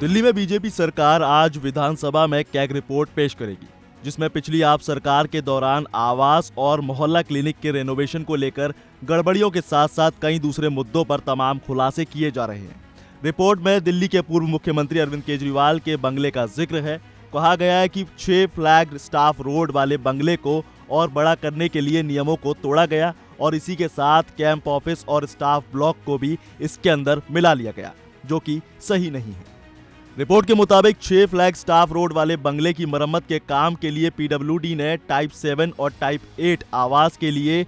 दिल्ली में बीजेपी सरकार आज विधानसभा में कैग रिपोर्ट पेश करेगी, जिसमें पिछली आप सरकार के दौरान आवास और मोहल्ला क्लिनिक के रेनोवेशन को लेकर गड़बड़ियों के साथ साथ कई दूसरे मुद्दों पर तमाम खुलासे किए जा रहे हैं। रिपोर्ट में दिल्ली के पूर्व मुख्यमंत्री अरविंद केजरीवाल के बंगले का जिक्र है। कहा गया है कि 6 फ्लैग स्टाफ रोड वाले बंगले को और बड़ा करने के लिए नियमों को तोड़ा गया और इसी के साथ कैंप ऑफिस और स्टाफ ब्लॉक को भी इसके अंदर मिला लिया गया, जो कि सही नहीं है। रिपोर्ट के मुताबिक 6 फ्लैग स्टाफ रोड वाले बंगले की मरम्मत के काम के लिए पीडब्ल्यूडी ने टाइप 7 और टाइप 8 आवास के लिए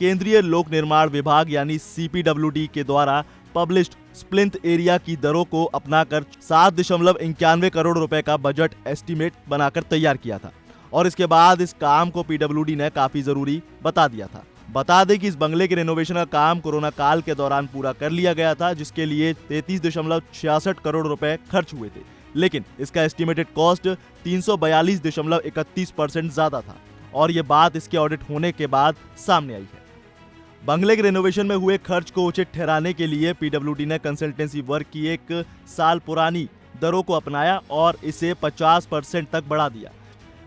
केंद्रीय लोक निर्माण विभाग यानी सीपीडब्ल्यूडी के द्वारा पब्लिश्ड स्प्लिंथ एरिया की दरों को अपनाकर 7.91 करोड़ रुपए का बजट एस्टीमेट बनाकर तैयार किया था और इसके बाद इस काम को पीडब्ल्यूडी ने काफी जरूरी बता दिया था। बता दें कि इस बंगले के रेनोवेशन का काम कोरोना काल के दौरान पूरा कर लिया गया था, जिसके लिए 33.66 करोड़ रुपए खर्च हुए थे, लेकिन इसका एस्टिमेटेड कॉस्ट 342.31% ज्यादा था और ये बात इसके ऑडिट होने के बाद सामने आई है। बंगले के रेनोवेशन में हुए खर्च को उचित ठहराने के लिए पीडब्ल्यूडी ने कंसल्टेंसी वर्क की 1 साल पुरानी दरों को अपनाया और इसे 50% तक बढ़ा दिया।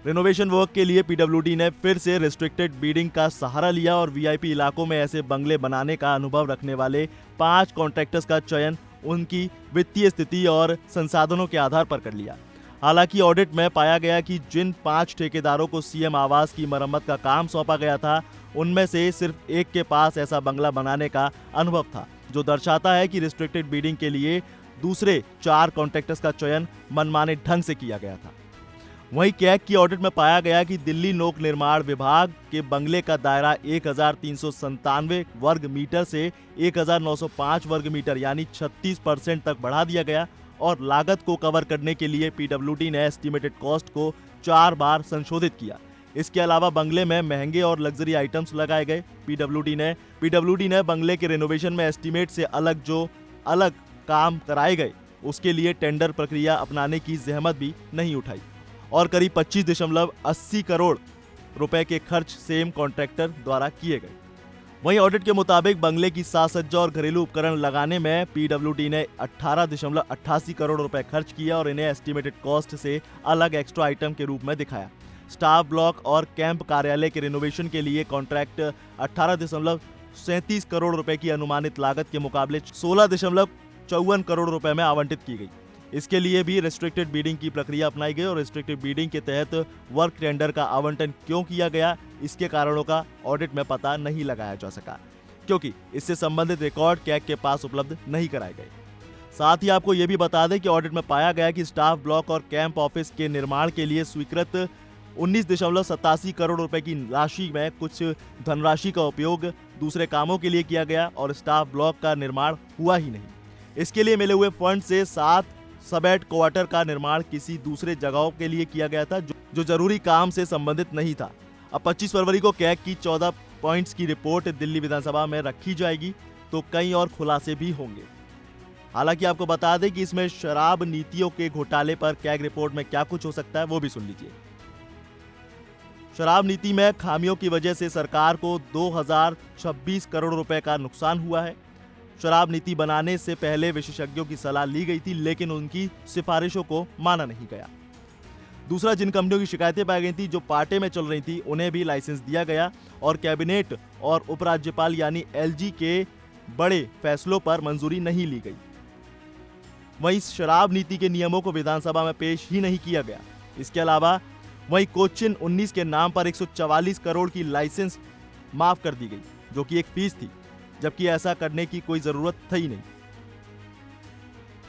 रेनोवेशन वर्क के लिए पीडब्ल्यूडी ने फिर से रिस्ट्रिक्टेड बीडिंग का सहारा लिया और वीआईपी इलाकों में ऐसे बंगले बनाने का अनुभव रखने वाले 5 कॉन्ट्रैक्टर्स का चयन उनकी वित्तीय स्थिति और संसाधनों के आधार पर कर लिया। हालांकि ऑडिट में पाया गया कि जिन 5 ठेकेदारों को सीएम आवास की मरम्मत का काम सौंपा गया था, उनमें से सिर्फ एक के पास ऐसा बंगला बनाने का अनुभव था, जो दर्शाता है कि रिस्ट्रिक्टेड बीडिंग के लिए दूसरे 4 कॉन्ट्रैक्टर्स का चयन मनमाने ढंग से किया गया था। वहीं कैग की ऑडिट में पाया गया कि दिल्ली लोक निर्माण विभाग के बंगले का दायरा 1397 वर्ग मीटर से 1905 वर्ग मीटर यानी 36% तक बढ़ा दिया गया और लागत को कवर करने के लिए पीडब्ल्यूडी ने एस्टिमेटेड कॉस्ट को 4 बार संशोधित किया। इसके अलावा बंगले में महंगे और लग्जरी आइटम्स लगाए गए। पीडब्ल्यूडी ने बंगले के रेनोवेशन में एस्टिमेट से जो अलग काम कराए गए उसके लिए टेंडर प्रक्रिया अपनाने की जहमत भी नहीं उठाई और करीब 25.80 करोड़ रुपए के खर्च सेम कॉन्ट्रैक्टर द्वारा किए गए। वहीं ऑडिट के मुताबिक बंगले की साज सज्जा और घरेलू उपकरण लगाने में पीडब्ल्यूडी ने 18.88 करोड़ रुपए खर्च किया और इन्हें एस्टिमेटेड कॉस्ट से अलग एक्स्ट्रा आइटम के रूप में दिखाया। स्टाफ ब्लॉक और कैंप कार्यालय के रिनोवेशन के लिए कॉन्ट्रैक्ट 18.37 करोड़ रुपए की अनुमानित लागत के मुकाबले 16.54 करोड़ रुपए में आवंटित की गई। इसके लिए भी रिस्ट्रिक्टेड बीडिंग की प्रक्रिया अपनाई गई और रिस्ट्रिक्टेड बीडिंग के तहत वर्क टेंडर का आवंटन क्यों किया गया, इसके कारणों का ऑडिट में पता नहीं लगाया जा सका, क्योंकि इससे संबंधित रिकॉर्ड कैग के पास उपलब्ध नहीं कराए गए। साथ ही आपको यह भी बता दें कि ऑडिट में पाया गया कि स्टाफ ब्लॉक और कैंप ऑफिस के निर्माण के लिए स्वीकृत 19.87 करोड़ रुपए की राशि में कुछ धनराशि का उपयोग दूसरे कामों के लिए किया गया और स्टाफ ब्लॉक का निर्माण हुआ ही नहीं। इसके लिए मिले हुए फंड से 7 सबेट क्वार्टर का निर्माण किसी दूसरे जगहों के लिए किया गया था, जो जरूरी काम से संबंधित नहीं था। अब 25 फरवरी को कैग की 14 पॉइंट्स की रिपोर्ट दिल्ली विधानसभा में रखी जाएगी, तो कई और खुलासे भी होंगे। हालांकि आपको बता दें कि इसमें शराब नीतियों के घोटाले पर कैग रिपोर्ट में क्या कुछ हो सकता है, वो भी सुन लीजिए। शराब नीति में खामियों की वजह से सरकार को 2026 करोड़ रुपए का नुकसान हुआ है। शराब नीति बनाने से पहले विशेषज्ञों की सलाह ली गई थी, लेकिन उनकी सिफारिशों को माना नहीं गया। दूसरा, जिन कंपनियों की शिकायतें पाई गई थी, जो पार्टे में चल रही थी, उन्हें भी लाइसेंस दिया गया और कैबिनेट और उपराज्यपाल यानी एलजी के बड़े फैसलों पर मंजूरी नहीं ली गई। वहीं शराब नीति के नियमों को विधानसभा में पेश ही नहीं किया गया। इसके अलावा वहीं कोचिन 19 के नाम पर 144 करोड़ की लाइसेंस माफ कर दी गई, जो कि एक फीस थी, जबकि ऐसा करने की कोई जरूरत थी ही नहीं।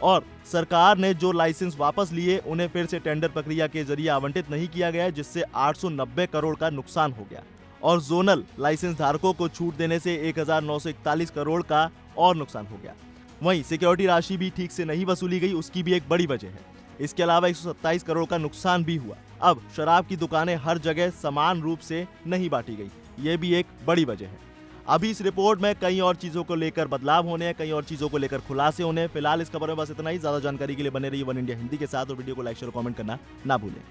और सरकार ने जो लाइसेंस वापस लिए उन्हें फिर से टेंडर प्रक्रिया के जरिए आवंटित नहीं किया गया, जिससे 890 करोड़ का नुकसान हो गया और जोनल लाइसेंस धारकों को छूट देने से 1941 करोड़ का और नुकसान हो गया। वहीं सिक्योरिटी राशि भी ठीक से नहीं वसूली गई, उसकी भी एक बड़ी वजह है। इसके अलावा 127 करोड़ का नुकसान भी हुआ। अब शराब की दुकानें हर जगह समान रूप से नहीं बांटी गई, ये भी एक बड़ी वजह है। अभी इस रिपोर्ट में कई और चीजों को लेकर बदलाव होने हैं, कई और चीजों को लेकर खुलासे होने हैं। फिलहाल इस खबर में बस इतना ही। ज्यादा जानकारी के लिए बने रहिए वन इंडिया हिंदी के साथ और वीडियो को लाइक शेयर और कमेंट करना ना भूलें।